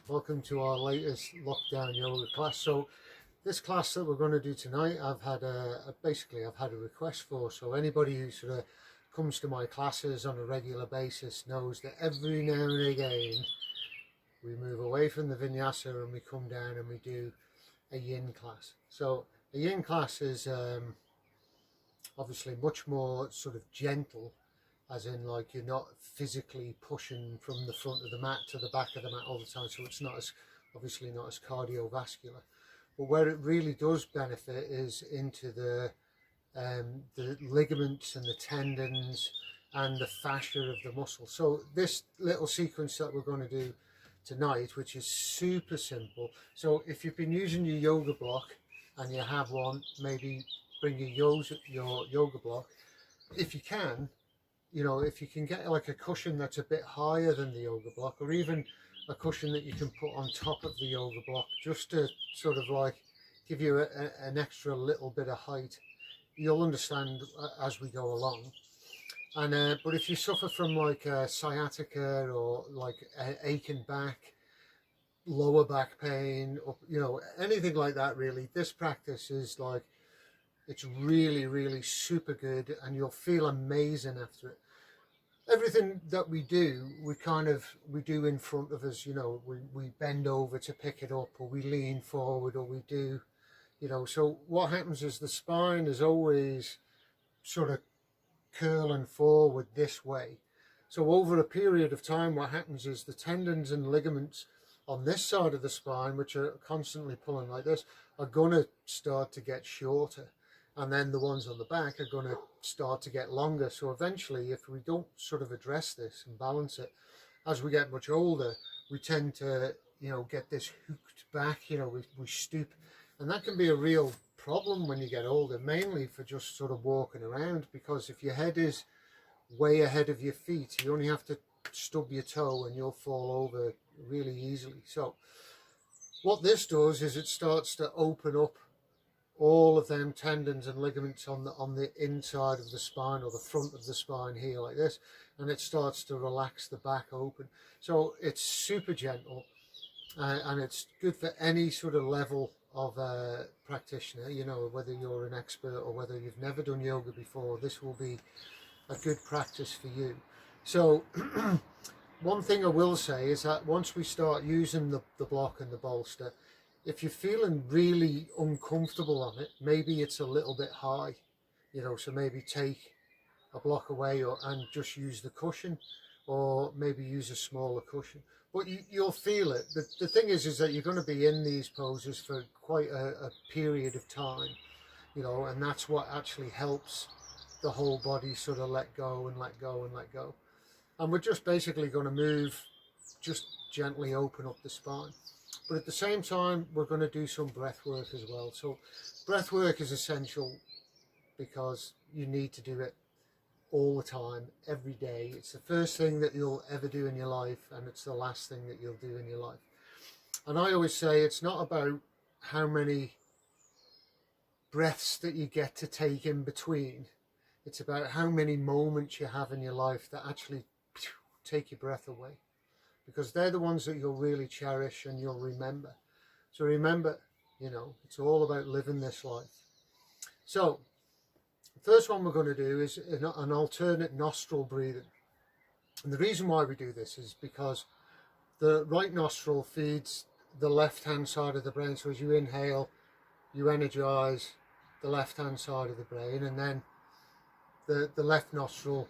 Welcome to our latest lockdown yoga class. So this class that we're going to do tonight, I've had basically I've had a request for. So anybody who sort of comes to my classes on a regular basis knows that every now and again we move away from the vinyasa and we come down and we do a yin class. So a yin class is obviously much more sort of gentle, as in like you're not physically pushing from the front of the mat to the back of the mat all the time, so it's not as obviously not as cardiovascular. But where it really does benefit is into the ligaments and the tendons and the fascia of the muscle. So this little sequence that we're going to do tonight, which is super simple. So if you've been using your yoga block and you have one, maybe bring your yoga block. If you can, you know, if you can get like a cushion that's a bit higher than the yoga block, or even a cushion that you can put on top of the yoga block, just to sort of like give you an extra little bit of height. You'll understand as we go along. And but if you suffer from like sciatica or like aching back, lower back pain, or you know, anything like that, really, this practice is like, it's really, really super good, and you'll feel amazing after it. Everything that we do, we do in front of us, you know, we bend over to pick it up, or we lean forward, or we do, you know, so what happens is the spine is always sort of curling forward this way. So over a period of time, what happens is the tendons and ligaments on this side of the spine, which are constantly pulling like this, are going to start to get shorter. And then the ones on the back are going to start to get longer. So eventually, if we don't sort of address this and balance it, as we get much older, we tend to, you know, get this hooked back, you know, we stoop. And that can be a real problem when you get older, mainly for just sort of walking around, because if your head is way ahead of your feet, you only have to stub your toe and you'll fall over really easily. So what this does is it starts to open up all of them tendons and ligaments on the inside of the spine, or the front of the spine here like this, and it starts to relax the back open. So it's super gentle, and it's good for any sort of level of practitioner, you know, whether you're an expert or whether you've never done yoga before. This will be a good practice for you. So one thing I will say is that once we start using the block and the bolster, if you're feeling really uncomfortable on it, maybe it's a little bit high, you know, so maybe take a block away and just use the cushion, or maybe use a smaller cushion. But you'll feel it. The thing is that you're going to be in these poses for quite a period of time, you know, and that's what actually helps the whole body sort of let go and let go and let go. And we're just basically going to move, just gently open up the spine. But at the same time, we're going to do some breath work as well. So breath work is essential because you need to do it all the time, every day. It's the first thing that you'll ever do in your life, and it's the last thing that you'll do in your life. And I always say it's not about how many breaths that you get to take in between. It's about how many moments you have in your life that actually take your breath away, because they're the ones that you'll really cherish and you'll remember. So remember, you know, it's all about living this life. So the first one we're going to do is an alternate nostril breathing. And the reason why we do this is because the right nostril feeds the left-hand side of the brain. So as you inhale, you energize the left-hand side of the brain, and then the left nostril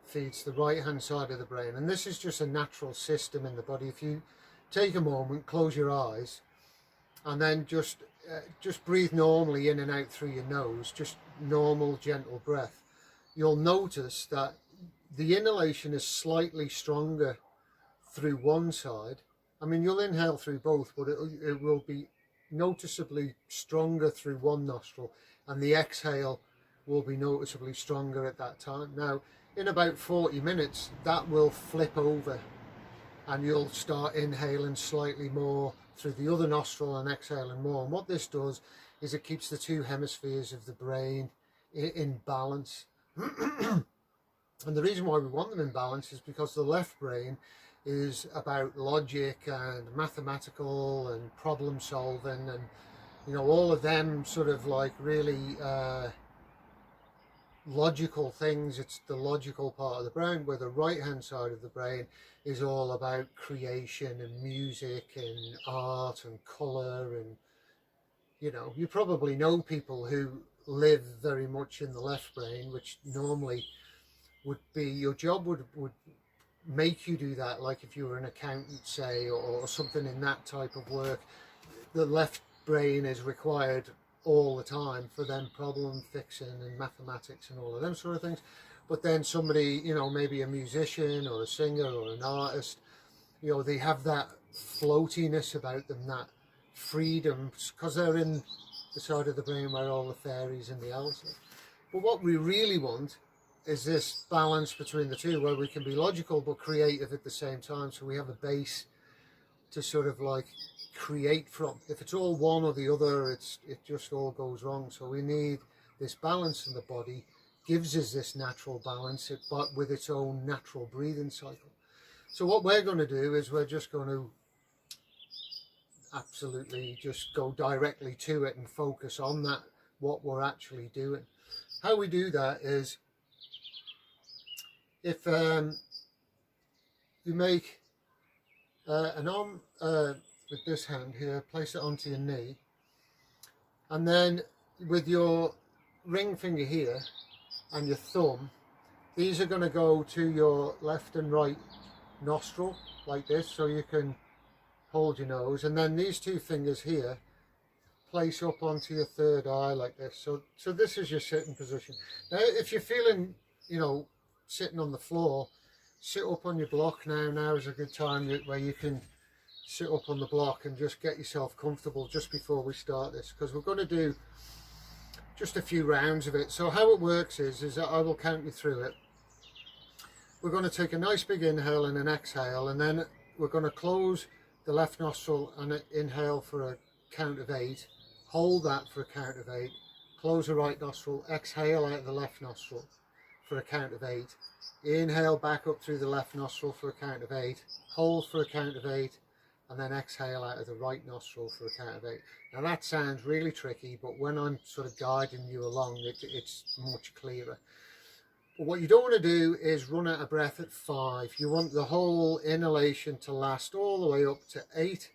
feeds the right-hand side of the brain. And this is just a natural system in the body. If you take a moment, close your eyes, and then just breathe normally in and out through your nose, just normal, gentle breath, you'll notice that the inhalation is slightly stronger through one side. I mean, you'll inhale through both, but it will be noticeably stronger through one nostril, and the exhale will be noticeably stronger at that time. Now, in about 40 minutes, that will flip over, and you'll start inhaling slightly more through the other nostril and exhaling more. And what this does is it keeps the two hemispheres of the brain in balance. And the reason why we want them in balance is because the left brain is about logic and mathematical and problem solving, and you know, all of them sort of like really logical things. It's the logical part of the brain, where the right hand side of the brain is all about creation and music and art and color. And you know, you probably know people who live very much in the left brain, which normally would be, your job would make you do that, like if you were an accountant, say, or something in that type of work. The left brain is required all the time for them problem fixing and mathematics and all of them sort of things. But then somebody, you know, maybe a musician or a singer or an artist, you know, they have that floatiness about them, that freedom, because they're in the side of the brain where all the fairies and the elves live. But what we really want is this balance between the two, where we can be logical but creative at the same time, so we have a base to sort of like create from. If it's all one or the other, it just all goes wrong. So we need this balance in the body, gives us this natural balance, but with its own natural breathing cycle. So what we're going to do is we're just going to absolutely just go directly to it and focus on that, what we're actually doing. How we do that is, if you make an arm with this hand here, place it onto your knee, and then with your ring finger here and your thumb, these are going to go to your left and right nostril like this, so you can hold your nose, and then these two fingers here place up onto your third eye like this. So this is your sitting position. Now if you're feeling, you know, sitting on the floor, sit up on your block. Now is a good time where you can sit up on the block and just get yourself comfortable just before we start this, because we're going to do just a few rounds of it. So how it works is that I will count you through it. We're going to take a nice big inhale and an exhale, and then we're going to close the left nostril and inhale for a count of 8, hold that for a count of 8, close the right nostril, exhale out of the left nostril for a count of 8, inhale back up through the left nostril for a count of 8, hold for a count of 8, and then exhale out of the right nostril for a count of 8. Now that sounds really tricky, but when I'm sort of guiding you along, it's much clearer. But what you don't want to do is run out of breath at 5. You want the whole inhalation to last all the way up to 8,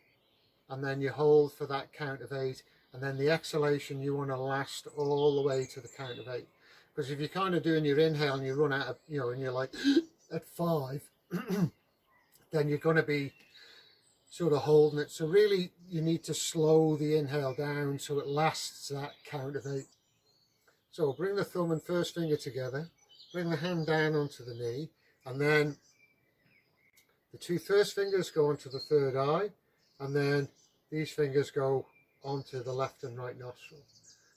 and then you hold for that count of 8, and then the exhalation you want to last all the way to the count of 8. Because if you're kind of doing your inhale and you run out of, you know, and you're like at 5, then you're going to be sort of holding it. So really you need to slow the inhale down so it lasts that count of 8. So bring the thumb and first finger together, bring the hand down onto the knee, and then the two first fingers go onto the third eye, and then these fingers go onto the left and right nostril.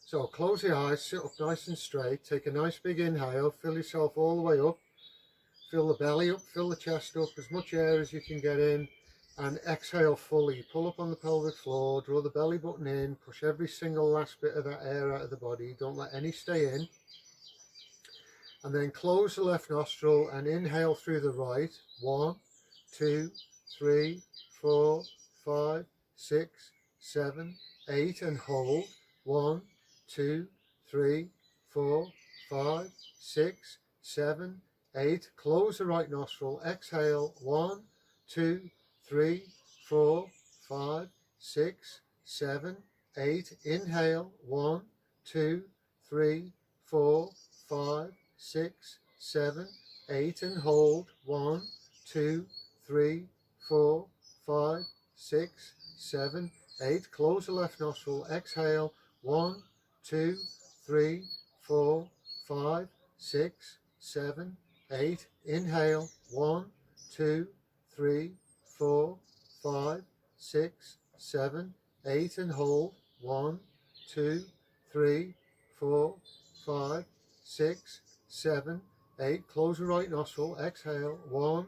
So close the eyes, sit up nice and straight, take a nice big inhale, fill yourself all the way up, fill the belly up, fill the chest up, as much air as you can get in, and exhale fully. Pull up on the pelvic floor, draw the belly button in, push every single last bit of that air out of the body, don't let any stay in. And then close the left nostril and inhale through the right. 1, 2, 3, 4, 5, 6, 7, 8, and hold. 1, 2, 3, 4, 5, 6, 7, 8. Close the right nostril. Exhale. 1, 2, 3, 4, 5, 6, 7, 8. Inhale. 1, 2, 3, 4, 5, 6, 7, 8, and hold. 1, 2, 3, 4, 5, 6, 7, 8. Close the left nostril. Exhale. 1, 2, 3, 4, 5, 6, 7, 8. Inhale. 1, 2, 3, 4, 5, 6, 7, 8, and hold. 1, 2, 3, 4, 5, 6, 7, 8. Close the right nostril. Exhale. 1,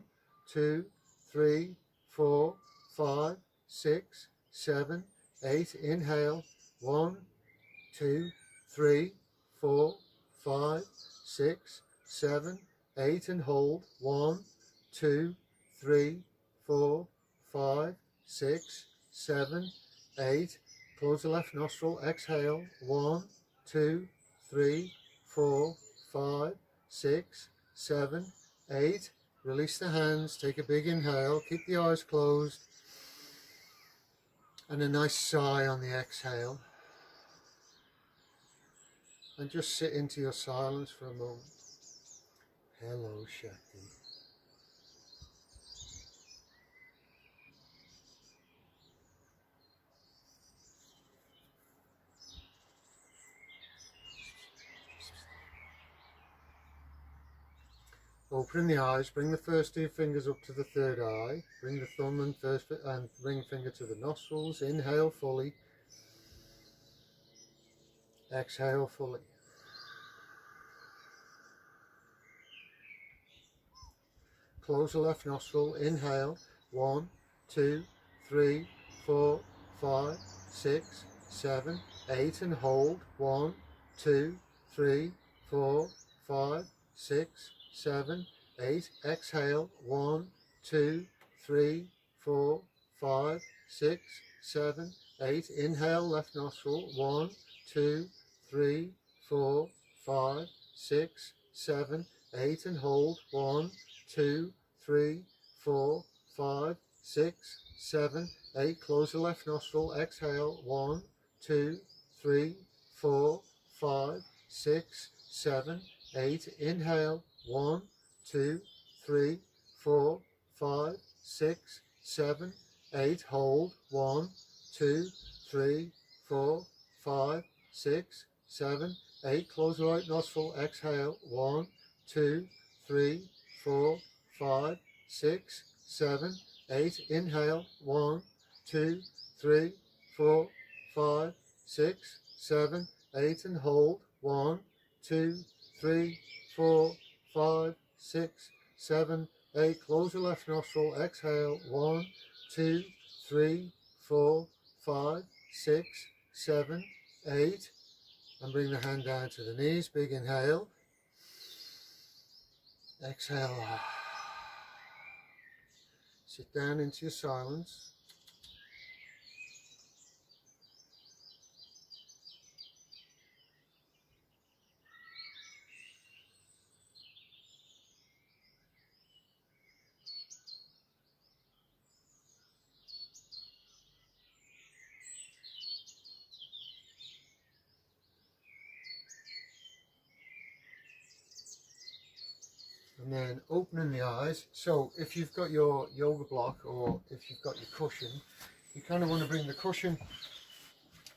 2, 3, 4, 5, 6, 7, 8. Inhale. 1, 2, 3, 4, 5, 6, 7, 8, and hold. 1, 2, 3, 4, 5, 6, 7, 8. Close the left nostril, exhale. 1, 2, 3, 4, 5, 6, 7, 8. Release the hands, take a big inhale, keep the eyes closed, and a nice sigh on the exhale. And just sit into your silence for a moment. Hello, Shakti. Open the eyes, bring the first 2 fingers up to the third eye, bring the thumb and ring finger to the nostrils, inhale fully, exhale fully. Close the left nostril, inhale, 1, 2, 3, 4, 5, 6, 7, 8, and hold, 1, 2, 3, 4, 5, 6, 7, 8. Exhale, 1, 2, 3, 4, 5, 6, 7, 8. Inhale, left nostril, 1, 2, 3, 4, 5, 6, 7, 8, and hold, 1, 2, 3, 4, 5, 6, 7, 8. Close the left nostril, exhale, 1, 2, 3, 4, 5, 6, 7, 8. Inhale, 1, 2, 3, 4, 5, 6, 7, 8. Hold, 1, 2, 3, 4, 5, 6, 7, 8. Close the right nostril, exhale, 1, 2, 3, 4, 5, 6, 7, 8. Inhale, 1, 2, 3, 4, 5, 6, 7, 8. And hold, 1, 2, 3, 4, 5, 6, 7, 8. Close the left nostril, exhale, 1, 2, 3, 4, 5, 6, 7, 8. And bring the hand down to the knees, big inhale. Exhale. Sit down into your silence. And then opening the eyes. So if you've got your yoga block or if you've got your cushion, you kind of want to bring the cushion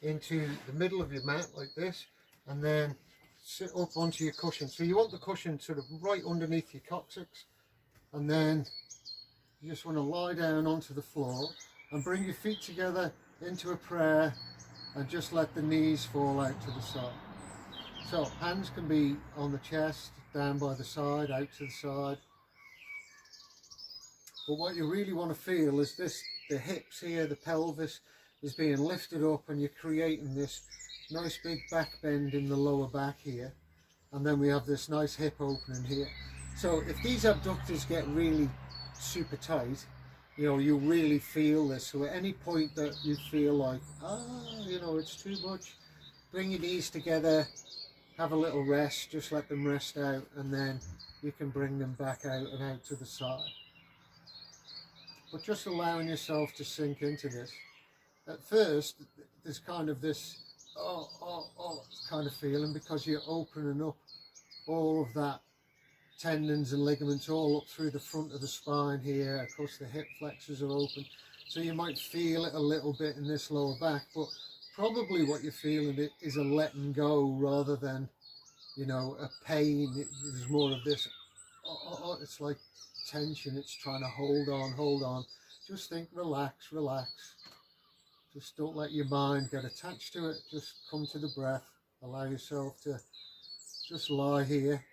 into the middle of your mat like this, and then sit up onto your cushion. So you want the cushion sort of right underneath your coccyx, and then you just want to lie down onto the floor and bring your feet together into a prayer and just let the knees fall out to the side. So hands can be on the chest, down by the side, out to the side. But what you really want to feel is this, the hips here, the pelvis is being lifted up, and you're creating this nice big back bend in the lower back here. And then we have this nice hip opening here. So if these abductors get really super tight, you know, you really feel this. So at any point that you feel like, you know, it's too much, bring your knees together, have a little rest, just let them rest out, and then you can bring them back out and out to the side. But just allowing yourself to sink into this. At first, there's kind of this, kind of feeling, because you're opening up all of that tendons and ligaments all up through the front of the spine here. Of course, the hip flexors are open. So you might feel it a little bit in this lower back, but probably what you're feeling is a letting go rather than, you know, a pain. There's more of this, it's like tension. It's trying to hold on. Just think, relax. Just don't let your mind get attached to it. Just come to the breath. Allow yourself to just lie here.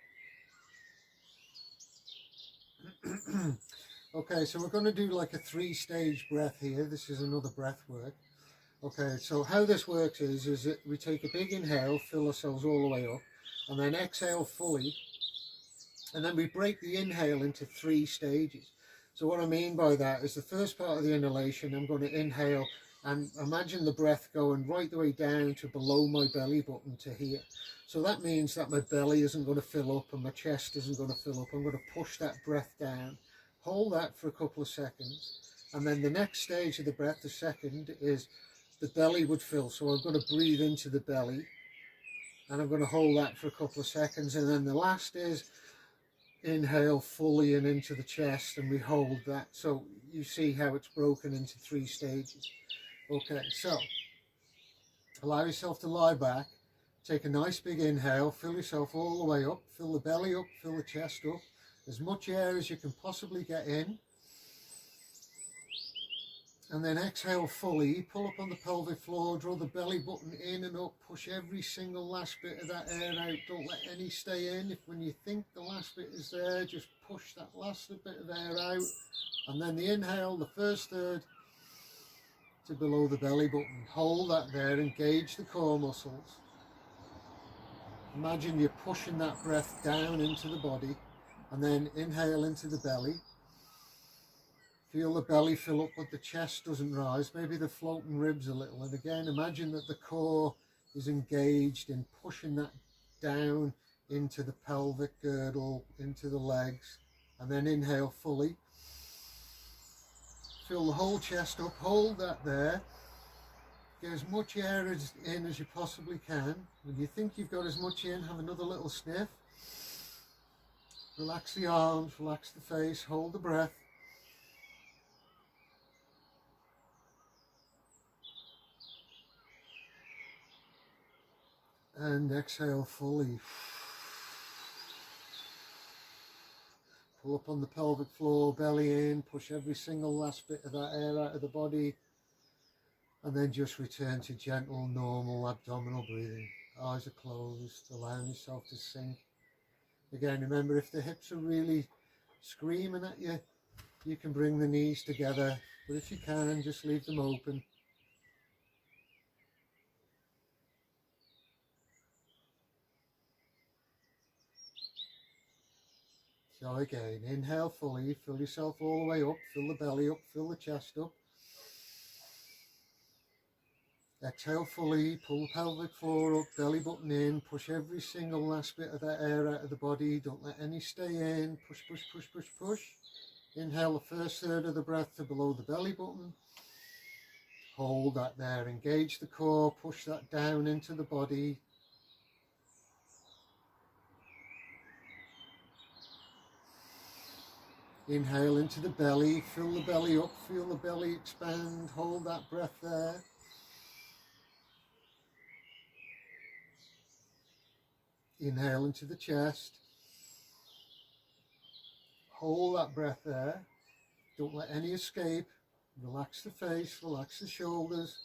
Okay, so we're going to do like a 3-stage breath here. This is another breath work. Okay, so how this works is that we take a big inhale, fill ourselves all the way up, and then exhale fully, and then we break the inhale into 3 stages. So what I mean by that is the first part of the inhalation, I'm going to inhale and imagine the breath going right the way down to below my belly button to here. So that means that my belly isn't going to fill up and my chest isn't going to fill up. I'm going to push that breath down. Hold that for a couple of seconds. And then the next stage of the breath, the second, is the belly would fill. So I'm going to breathe into the belly and I'm going to hold that for a couple of seconds. And then the last is inhale fully and into the chest, and we hold that. So you see how it's broken into 3 stages. Okay, so allow yourself to lie back, take a nice big inhale, fill yourself all the way up, fill the belly up, fill the chest up, as much air as you can possibly get in. And then exhale fully, pull up on the pelvic floor, draw the belly button in and up, push every single last bit of that air out, don't let any stay in. If when you think the last bit is there, just push that last bit of air out. And then the inhale, the first third to below the belly button. Hold that there, engage the core muscles. Imagine you're pushing that breath down into the body, and then inhale into the belly. Feel the belly fill up, but the chest doesn't rise. Maybe the floating ribs a little. And again, imagine that the core is engaged in pushing that down into the pelvic girdle, into the legs. And then inhale fully. Fill the whole chest up. Hold that there. Get as much air in as you possibly can. When you think you've got as much in, have another little sniff. Relax the arms, relax the face, hold the breath. And exhale fully. Pull up on the pelvic floor, belly in, push every single last bit of that air out of the body. And then just return to gentle, normal abdominal breathing. Eyes are closed, allowing yourself to sink. Again, remember, if the hips are really screaming at you, you can bring the knees together. But if you can, just leave them open. So again, inhale fully, fill yourself all the way up, fill the belly up, fill the chest up. Exhale fully, pull the pelvic floor up, belly button in, push every single last bit of that air out of the body. Don't let any stay in. Push, push, push, push, push. Inhale the first third of the breath to below the belly button. Hold that there, engage the core, push that down into the body. Inhale into the belly, fill the belly up, feel the belly expand, hold that breath there. Inhale into the chest. Hold that breath there. Don't let any escape. Relax the face, relax the shoulders.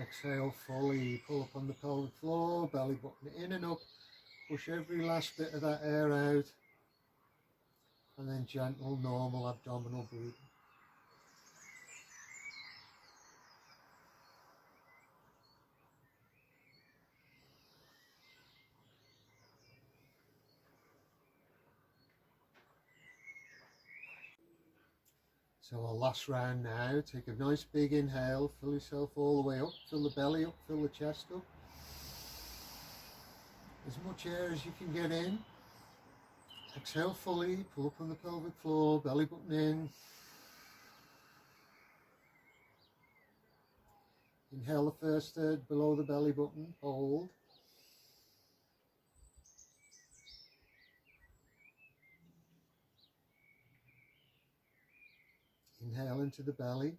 Exhale fully, pull up on the pelvic floor, belly button in and up. Push every last bit of that air out. And then gentle, normal abdominal breathing. So our last round now, take a nice big inhale, fill yourself all the way up, fill the belly up, fill the chest up. As much air as you can get in. Exhale fully, pull up on the pelvic floor, belly button in. Inhale the first third below the belly button, hold. Inhale into the belly.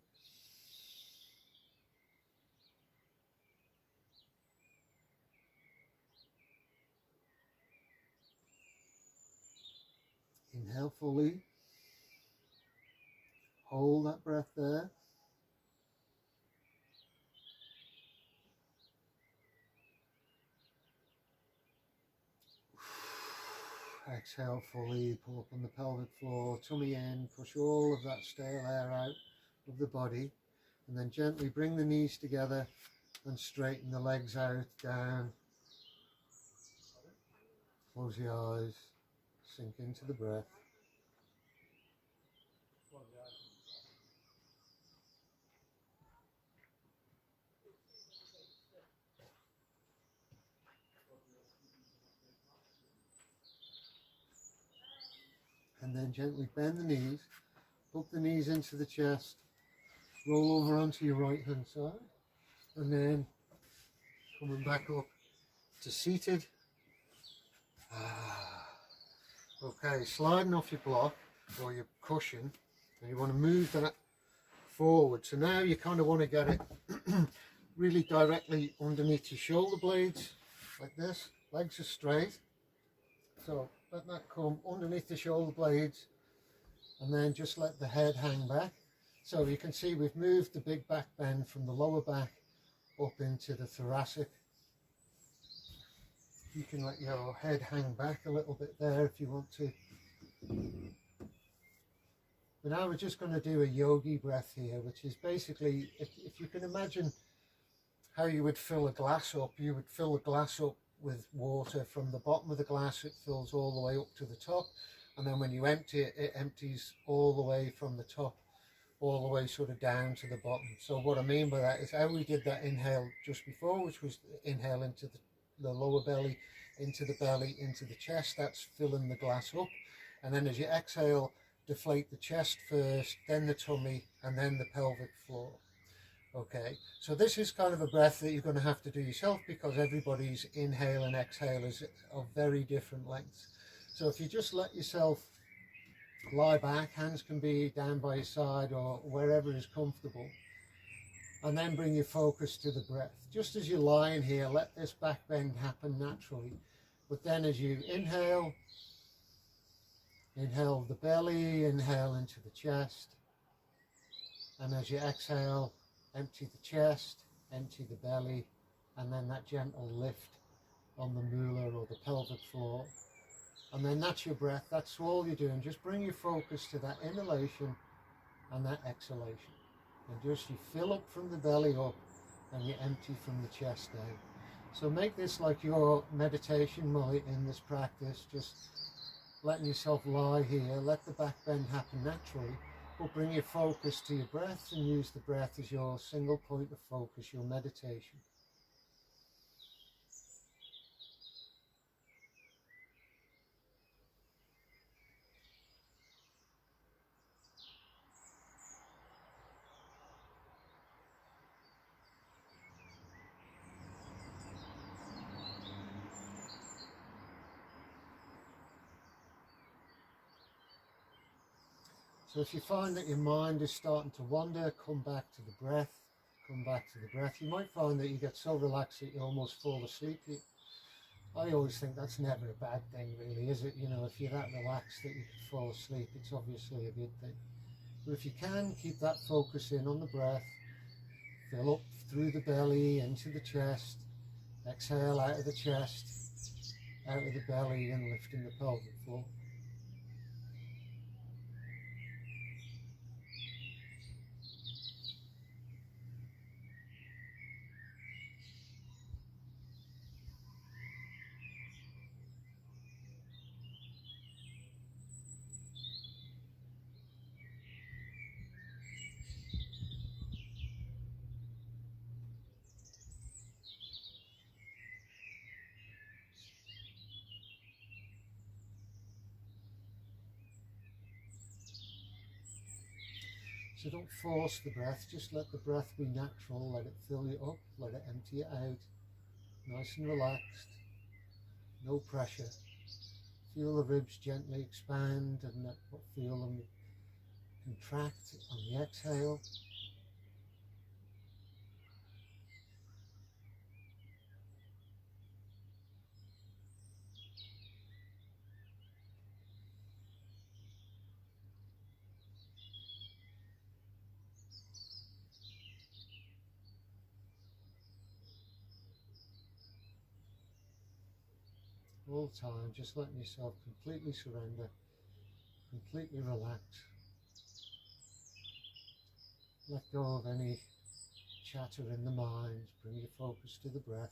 Inhale fully. Hold that breath there. Exhale fully, pull up on the pelvic floor, tummy in, push all of that stale air out of the body, and then gently bring the knees together, and straighten the legs out, down. Close the eyes, sink into the breath. And then gently bend the knees, hook the knees into the chest, roll over onto your right hand side, and then coming back up to seated. Okay, sliding off your block or your cushion, and you want to move that forward. So now you kind of want to get it really directly underneath your shoulder blades, like this. Legs are straight. So let that come underneath the shoulder blades, and then just let the head hang back. So you can see we've moved the big back bend from the lower back up into the thoracic. You can let your head hang back a little bit there if you want to. But now we're just going to do a yogi breath here, which is basically, if you can imagine how you would fill a glass up, you would fill a glass up with water from the bottom of the glass. It fills all the way up to the top, and then when you empty it, it empties all the way from the top all the way sort of down to the bottom. So what I mean by that is how we did that inhale just before, which was inhale into the lower belly, into the belly, into the chest. That's filling the glass up. And then as you exhale, deflate the chest first, then the tummy, and then the pelvic floor. Okay, so this is kind of a breath that you're going to have to do yourself, because everybody's inhale and exhale is of very different lengths. So if you just let yourself lie back, hands can be down by your side or wherever is comfortable, and then bring your focus to the breath. Just as you're lying here, let this back bend happen naturally. But then as you inhale, inhale the belly, inhale into the chest, and as you exhale, empty the chest, empty the belly, and then that gentle lift on the moolah or the pelvic floor. And then that's your breath, that's all you're doing. Just bring your focus to that inhalation and that exhalation. And just you fill up from the belly up and you empty from the chest down. So make this like your meditation mullet in this practice, just letting yourself lie here, let the back bend happen naturally, but bring your focus to your breath and use the breath as your single point of focus, your meditation. So if you find that your mind is starting to wander, come back to the breath, come back to the breath. You might find that you get so relaxed that you almost fall asleep. I always think that's never a bad thing, really, is it? You know, if you're that relaxed that you could fall asleep, it's obviously a good thing. But if you can, keep that focus in on the breath, fill up through the belly, into the chest, exhale out of the chest, out of the belly, and lifting the pelvic floor. So don't force the breath, just let the breath be natural, let it fill you up, let it empty it out, nice and relaxed, no pressure. Feel the ribs gently expand and feel them contract on the exhale. All the time, just letting yourself completely surrender, completely relax. Let go of any chatter in the mind. Bring your focus to the breath.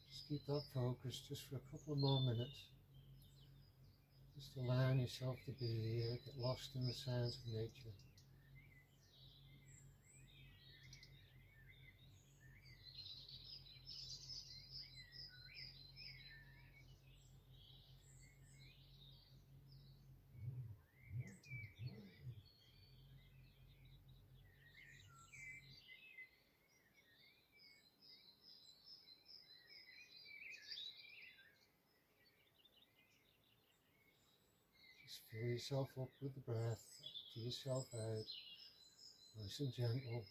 Just keep that focus just for a couple of more minutes. Just allowing yourself to be here, get lost in the sounds of nature. Just fill yourself up with the breath, to yourself out, nice and gentle.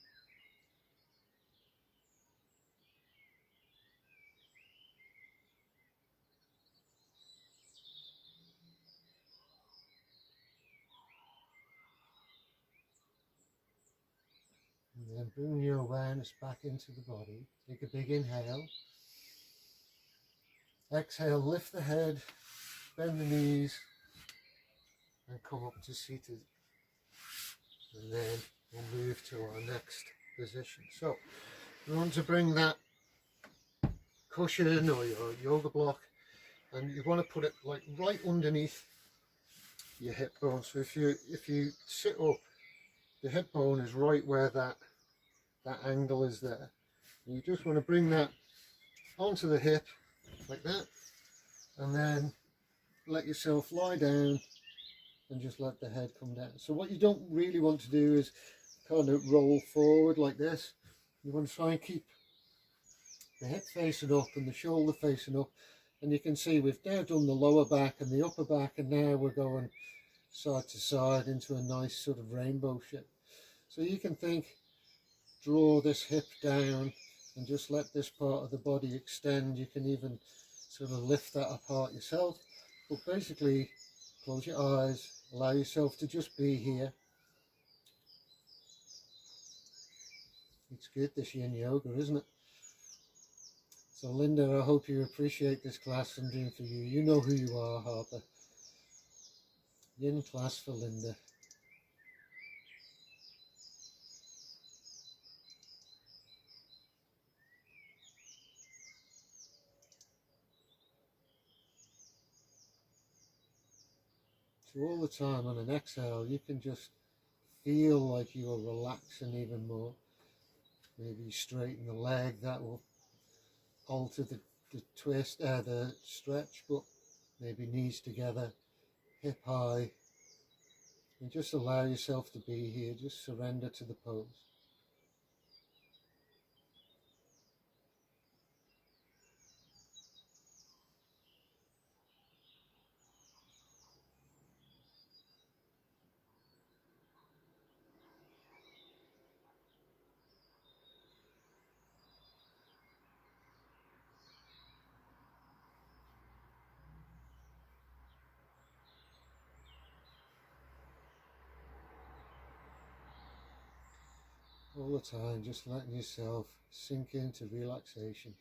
And then bring your awareness back into the body. Take a big inhale. Exhale, lift the head, bend the knees, and come up to seated. And then we'll move to our next position. So you want to bring that cushion or your yoga block, and you want to put it like right underneath your hip bone. So if you sit up, the hip bone is right where that angle is there. And you just want to bring that onto the hip like that, and then let yourself lie down and just let the head come down. So what you don't really want to do is kind of roll forward like this. You want to try and keep the hip facing up and the shoulder facing up. And you can see we've now done the lower back and the upper back, and now we're going side to side into a nice sort of rainbow shape. So you can think, draw this hip down and just let this part of the body extend. You can even sort of lift that apart yourself. But basically, close your eyes, allow yourself to just be here. It's good, this yin yoga, isn't it? So Linda, I hope you appreciate this class I'm doing for you. You know who you are, Harper. Yin class for Linda. So all the time on an exhale, you can just feel like you are relaxing even more. Maybe straighten the leg, that will alter the twist, the stretch, but maybe knees together, hip high, and just allow yourself to be here. Just surrender to the pose. All the time, just letting yourself sink into relaxation.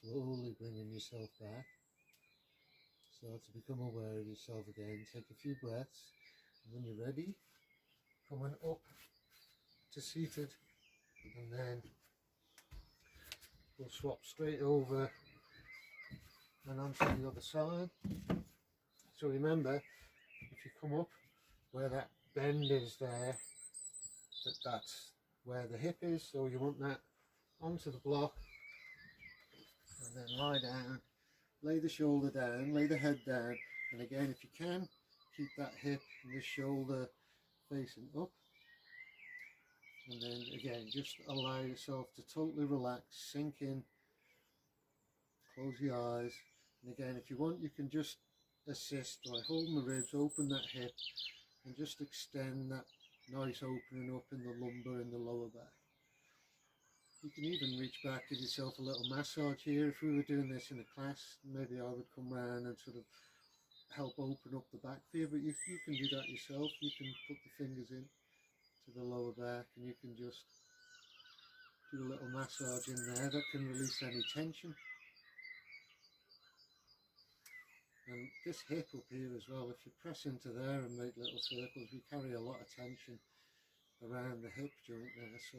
Slowly bringing yourself back. Start to become aware of yourself again. Take a few breaths. And when you're ready, coming up to seated. And then we'll swap straight over and onto the other side. So remember, if you come up where that bend is there, that's where the hip is, so you want that onto the block, and then lie down, lay the shoulder down, lay the head down, and again, if you can, keep that hip and the shoulder facing up, and then again, just allow yourself to totally relax, sink in, close your eyes, and again, if you want, you can just assist by holding the ribs, open that hip, and just extend that nice opening up in the lumbar and the lower back. You can even reach back, give yourself a little massage here. If we were doing this in a class, maybe I would come around and sort of help open up the back for you, but you can do that yourself. You can put the fingers in to the lower back and you can just do a little massage in there. That can release any tension. And this hip up here as well, if you press into there and make little circles, we carry a lot of tension around the hip joint there, so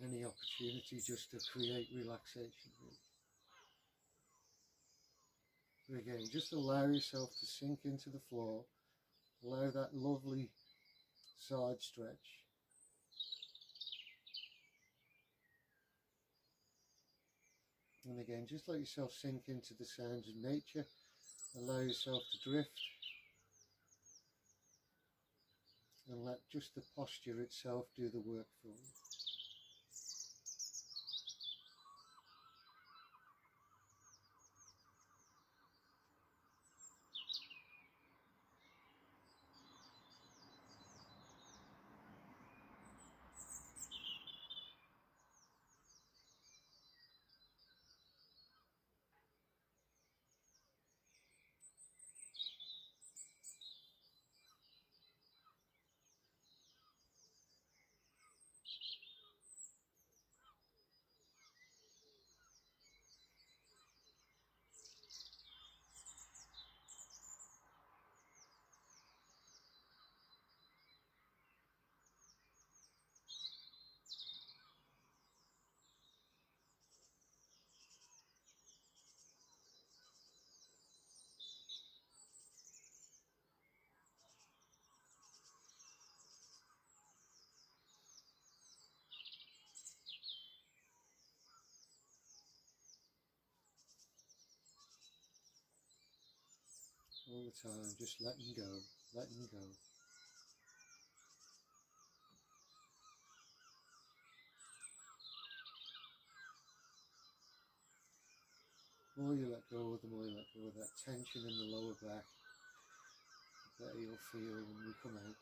any opportunity just to create relaxation really. So again, just allow yourself to sink into the floor, allow that lovely side stretch. And again, just let yourself sink into the sounds of nature, allow yourself to drift, and let just the posture itself do the work for you. All the time, just letting go, letting go. The more you let go, the more you let go of that tension in the lower back, the better you'll feel when you come out.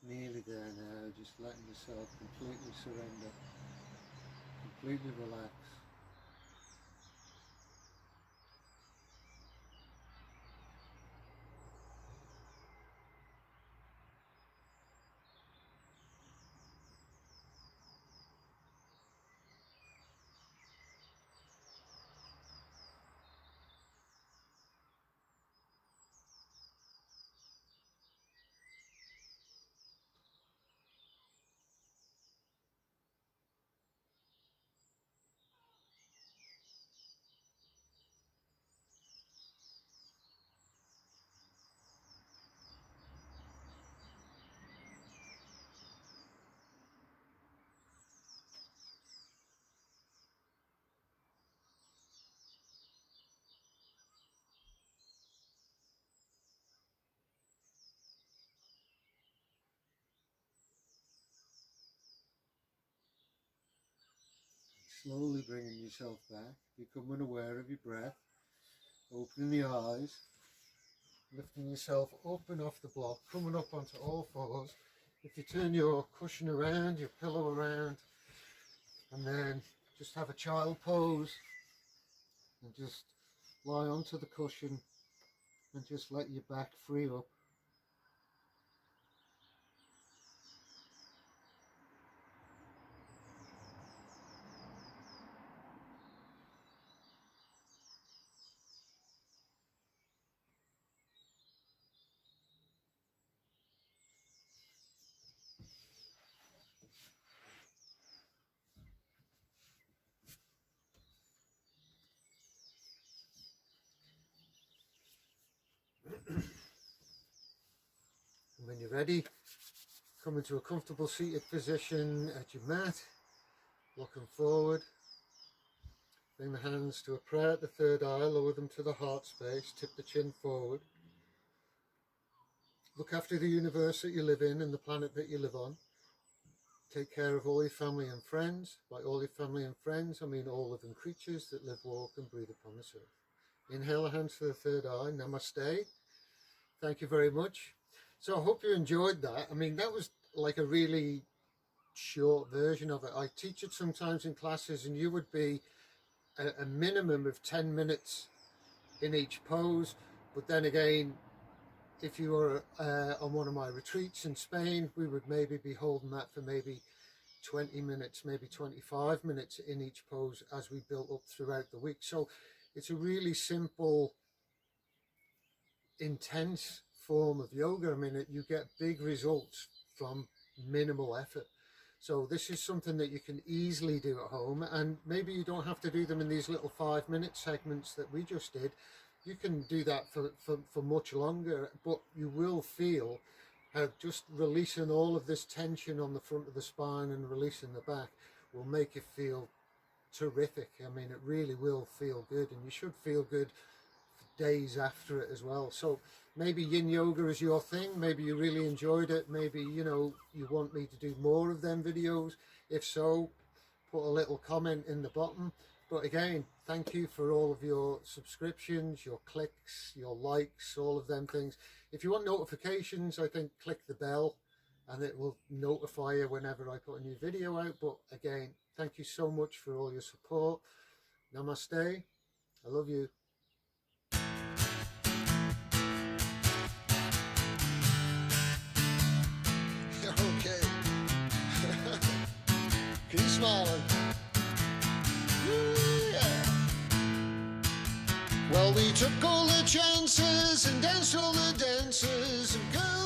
Nearly there now, just letting yourself completely surrender, completely relax. Slowly bringing yourself back, becoming aware of your breath, opening the eyes, lifting yourself up and off the block, coming up onto all fours. If you turn your cushion around, your pillow around, and then just have a child pose and just lie onto the cushion and just let your back free up. And when you're ready, come into a comfortable seated position at your mat, looking forward. Bring the hands to a prayer at the third eye, lower them to the heart space, tip the chin forward. Look after the universe that you live in and the planet that you live on. Take care of all your family and friends. By all your family and friends, I mean all living creatures that live, walk and breathe upon this earth. Inhale the hands to the third eye, namaste. Thank you very much. So I hope you enjoyed that. I mean, that was like a really short version of it. I teach it sometimes in classes, and you would be a minimum of 10 minutes in each pose. But then again, if you were on one of my retreats in Spain, we would maybe be holding that for maybe 20 minutes, maybe 25 minutes in each pose as we built up throughout the week. So it's a really simple, intense form of yoga. I mean, you get big results from minimal effort. So this is something that you can easily do at home, and maybe you don't have to do them in these little 5-minute segments that we just did. You can do that for much longer, but you will feel how just releasing all of this tension on the front of the spine and releasing the back will make you feel terrific. I mean, it really will feel good, and you should feel good for days after it as well. So maybe yin yoga is your thing. Maybe you really enjoyed it. Maybe, you know, you want me to do more of them videos. If so, put a little comment in the bottom. But again, thank you for all of your subscriptions, your clicks, your likes, all of them things. If you want notifications, I think click the bell and it will notify you whenever I put a new video out. But again, thank you so much for all your support. Namaste. I love you. Okay. Keep smiling. Yeah. Well, we took all the chances and danced all the dances and girls.